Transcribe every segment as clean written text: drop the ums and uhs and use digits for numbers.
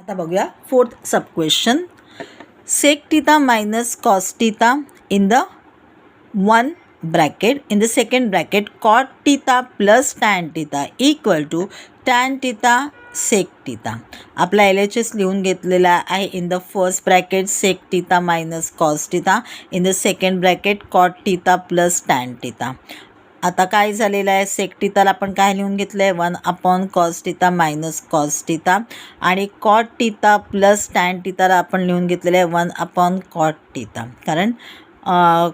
आता बघूया fourth sub question. Sec theta minus cos theta in the one bracket in the second bracket cot theta plus tan theta equal to tan theta sec theta. आपला LHS लिहून घेतलेला आहे. In the first bracket sec theta minus cos theta, in the second bracket cot theta plus tan theta. आता काय झालेलं आहे, सेक टीटाला आपण काय लिहून घेतलं आहे, 1 cos theta minus cos theta, आणि कॉट टीटा प्लस टॅन टीटाला आपण लिहून घेतलेलं आहे 1 कॉट टीटा. कारण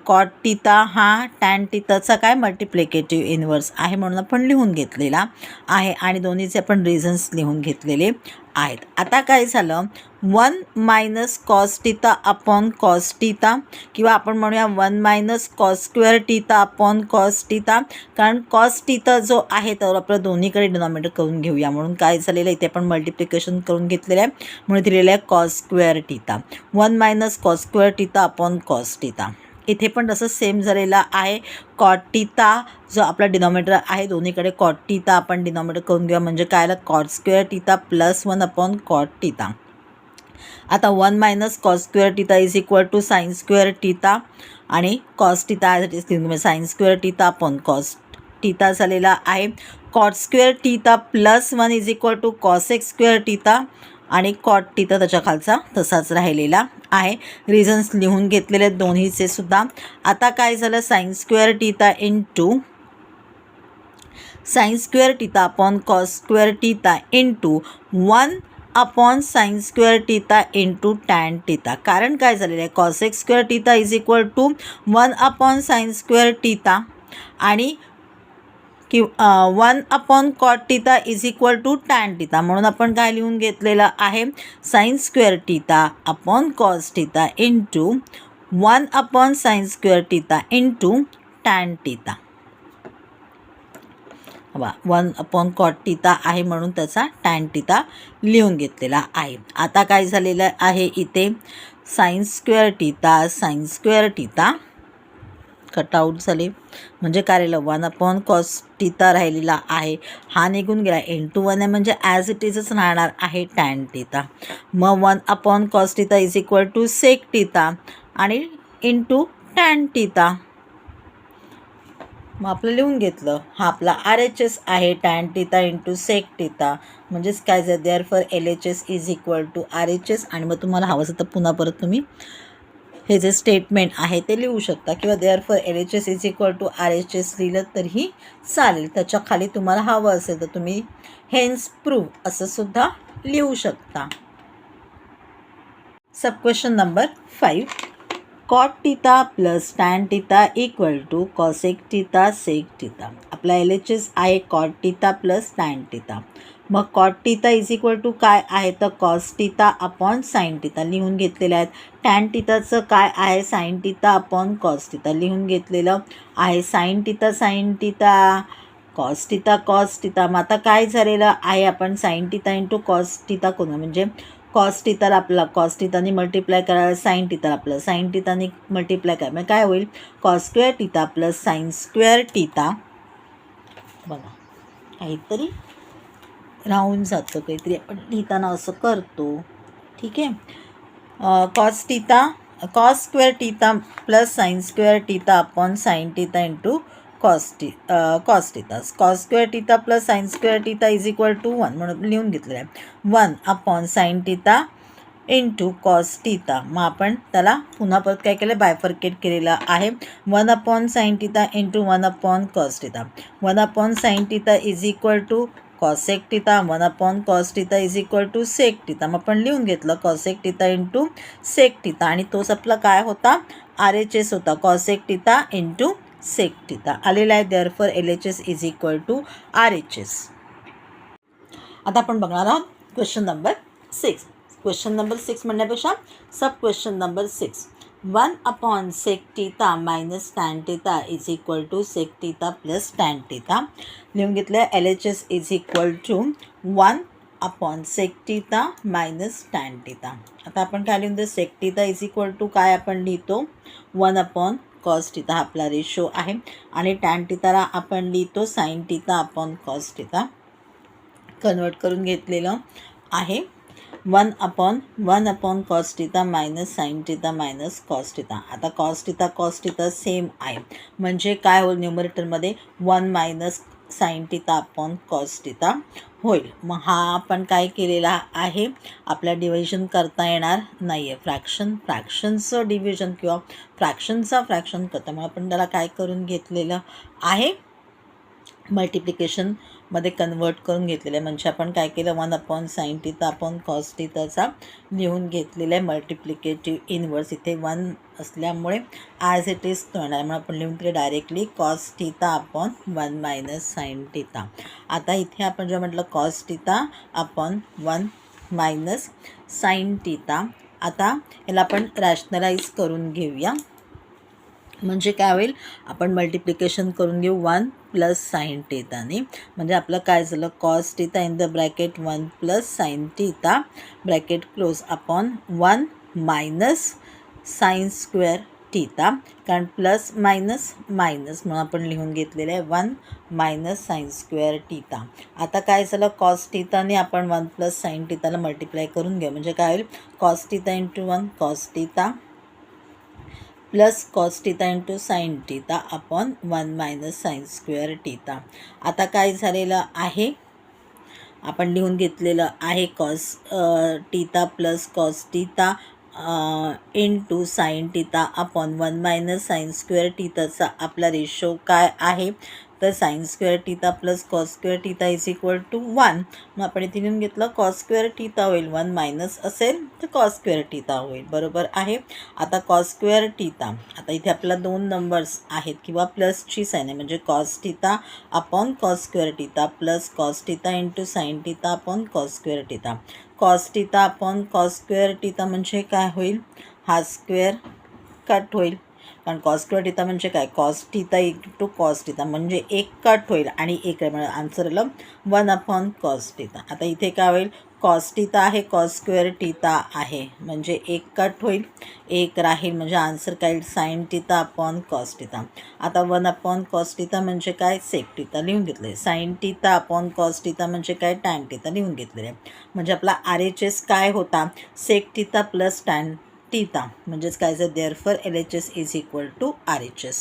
कॉट टीटा हा टॅन टीटाचा काय मल्टिप्लिकेटिव्ह इन्व्हर्स आहे म्हणून आपण लिहून घेतलेला आहे आणि दोन्हीचे आपण रिझन्स लिहून घेतलेले आहेत. आता काय झालं, 1 minus cos theta upon cos theta, किंवा आपण म्हणूया 1 minus cos square theta upon cos theta. कारण कॉस टीटा जो आहे तर आपलं दोन्हीकडे डिनॉमिनेटर करून घेऊया म्हणून काय झालेलं आहे, इथे आपण मल्टिप्लिकेशन करून घेतलेलं आहे म्हणून दिलेलं आहे cos square theta. 1 minus cos square theta upon cos theta. इथे पण तसं सेम झालेला आहे. कॉट टीटा जो आपला डिनॉमिनेटर आहे दोन्हीकडे कॉट टीटा आपण डिनॉमिनेटर करून घेऊया म्हणजे काय आलं, cot square theta plus 1 upon cot theta. आता 1 minus cos square theta is equal to sine square theta, आणि cos theta sine square theta upon cos theta झालेला आहे. Cot square theta plus 1 is equal to cosec square theta, आणि cot theta त्याच्या खालचा तसाच राहिलेला आहे. Reasons लिहून घेतलेले दोन्हीचे सुद्धा. आता काय झालं, sine square theta into sine square theta upon cos square theta into 1 upon sine square theta into tan theta. कारण काय झालेलं आहे, cosec square theta is equal to 1 upon sine square theta, आणि 1 upon cot theta is equal to tan theta. म्हणून आपण काय लिहून घेतलेलं आहे, sine square theta upon cos theta into 1 upon sine square theta into tan theta. 1 upon cot theta आहे म्हणून त्याचा टॅन टीटा लिहून घेतलेला आहे. आता काय झालेलं आहे, इथे साइन स्क्वेअर टीटा कटआउट झाले म्हणजे काय राहिलं, 1 अपॉन कॉस टीटा राहिलेला आहे, हा निघून गेला. इंटू 1 आहे म्हणजे ॲज इट इजच राहणार आहे टॅन टीटा. मग 1 upon cos theta is equal to sec theta आणि इंटू टॅन टीटा. मग आपलं लिहून घेतलं, हा आपला RHS आहे tan theta into sec theta. म्हणजेच काय झालं, therefore LHS is equal to RHS. आणि मग तुम्हाला हवं असेल तर पुन्हा परत तुम्ही हे जे स्टेटमेंट आहे ते लिहू शकता, किंवा therefore LHS is equal to RHS लिहिलं तरीही चालेल. त्याच्या खाली तुम्हाला हवं असेल तर तुम्ही हेन्स प्रूव्ह असं सुद्धा लिहू शकता. Sub question number 5. Cot theta plus tan theta equal to cosec theta sec theta. आपला LHS आहे cot theta plus tan theta. मग cot theta is equal to काय आहे तर cos theta upon sine theta लिहून घेतलेले आहेत. टॅन टीटाचं काय आहे, sine theta upon cos theta लिहून घेतलेलं आहे. Sine theta cos theta. मग आता काय झालेलं आहे, आपण sine theta into cos theta करू म्हणजे कॉस टीटाला आपला कॉस टीटाने मल्टिप्लाय करायला, साइन टीटाला आपलं साइन टीटाने मल्टिप्लाय करा, मग काय होईल, cos square theta plus sine square theta. बघा काहीतरी राहून जातं, काहीतरी आपण लिहिताना असं करतो. ठीक आहे, cos square theta plus sine square theta upon sine theta into cos theta. Cos square theta plus sine square theta is equal to 1 म्हणून लिहून घेतलेलं आहे 1 upon sine theta into cos theta. मग आपण त्याला पुन्हा परत काय केलं, बायफर्केट केलेलं आहे. 1 upon sine theta into 1 upon cos theta. 1 upon sine theta is equal to cosec theta, 1 upon cos theta is equal to sec theta. मग आपण लिहून घेतलं cosec theta into sec theta, आणि तोच आपला काय होता, RHS होता, cosec theta into sec theta आलेला आहे. Therefore LHS is equal to RHS. आता आपण बघणार आहोत क्वेश्चन नंबर 6. क्वेश्चन नंबर 6 म्हणण्यापेक्षा sub question number 6. 1 upon sec theta minus tan theta is equal to sec theta plus tan theta लिहून घेतलं. LHS is equal to 1 upon sec theta minus tan theta. आता आपण काय लिहून sec theta is equal to काय आपण लिहितो, 1 upon cos theta हा आपला रेशो आहे, आणि टॅन टीटाला आपण लिहितो sine theta upon cos theta convert करून घेतलेलं आहे. One upon cos theta minus sine theta minus cos theta. आता कॉस टीटा सेम आहे, म्हणजे काय होईल न्यूमरेटरमध्ये 1 minus sine theta upon cos theta होईल. मग हा आपण काय केलेला आहे, आपल्या डिव्हिजन करता येणार नाही आहे. फ्रॅक्शनचं डिव्हिजन किंवा फ्रॅक्शन करता, मग आपण त्याला काय करून घेतलेलं आहे, मल्टिप्लिकेशनमध्ये कन्वर्ट करून घेतलेलं आहे. म्हणजे आपण काय केलं, 1 upon sine theta upon cos टीटाचा लिहून घेतलेलं आहे मल्टिप्लिकेटिव्ह इनवर्स. इथे 1 असल्यामुळे ॲज इट इज होणार, मग आपण लिहून दिलं directly cos theta upon 1 minus sine theta. आता इथे आपण जेव्हा म्हटलं cos theta upon 1 minus sine theta, आता याला आपण रॅशनलाइज करून घेऊया. म्हणजे काय होईल, आपण मल्टिप्लिकेशन करून घेऊ 1 प्लस साईन टीटाने. म्हणजे आपलं काय झालं, cos theta in the bracket 1 plus sine theta bracket close upon 1 minus sine square theta, कारण प्लस मायनस मायनस म्हणून आपण लिहून घेतलेलं आहे 1 मायनस साईन स्क्वेअर टीटा. आता काय झालं, कॉस टीटाने आपण 1 प्लस साईन टीटाला मल्टिप्लाय करून घेऊ. म्हणजे काय होईल, cos theta into 1 cos theta plus cos theta into sine theta upon 1 minus sine square theta. आता काय झालेलं आहे, आपण लिहून घेतलेलं आहे cos theta plus cos theta into sine theta upon 1 minus sine square टीटाचा आपला रेशो काय आहे, तर sine square theta plus cos square theta is equal to 1. मग आपण इथे लिहून घेतलं कॉस स्क्वेअर टीटा होईल, 1 मायनस असेल तर कॉस स्क्वेअर टीटा होईल, बरोबर आहे. आता कॉस स्क्वेअर टीटा, आता इथे आपल्याला 2 नंबर्स आहेत किंवा प्लसची साईन आहे, म्हणजे cos theta upon cos square theta plus cos theta into sine theta upon cos square theta. Cos theta upon cos square theta म्हणजे काय होईल, हा स्क्वेअर कट होईल, कारण कॉस स्क्वेअर टीटा म्हणजे काय, cos theta into cos theta, म्हणजे एक कट होईल आणि एक म्हणजे आन्सर आलं 1 अपॉन कॉस टीटा. आता इथे काय होईल, कॉस टीटा आहे कॉस स्क्वेअर टीटा आहे, म्हणजे एक कट होईल एक राहील, म्हणजे आन्सर काय येईल, sine theta upon cos theta. आता 1 अपॉन कॉस टीटा म्हणजे काय, सेक टीटा लिहून घेतलं आहे. Sine theta upon cos theta म्हणजे काय, टॅन टीटा लिहून घेतलेलं आहे. म्हणजे आपला RHS काय होता, sec theta plus tan theta, म्हणजेच काय जर therefore LHS is equal to RHS.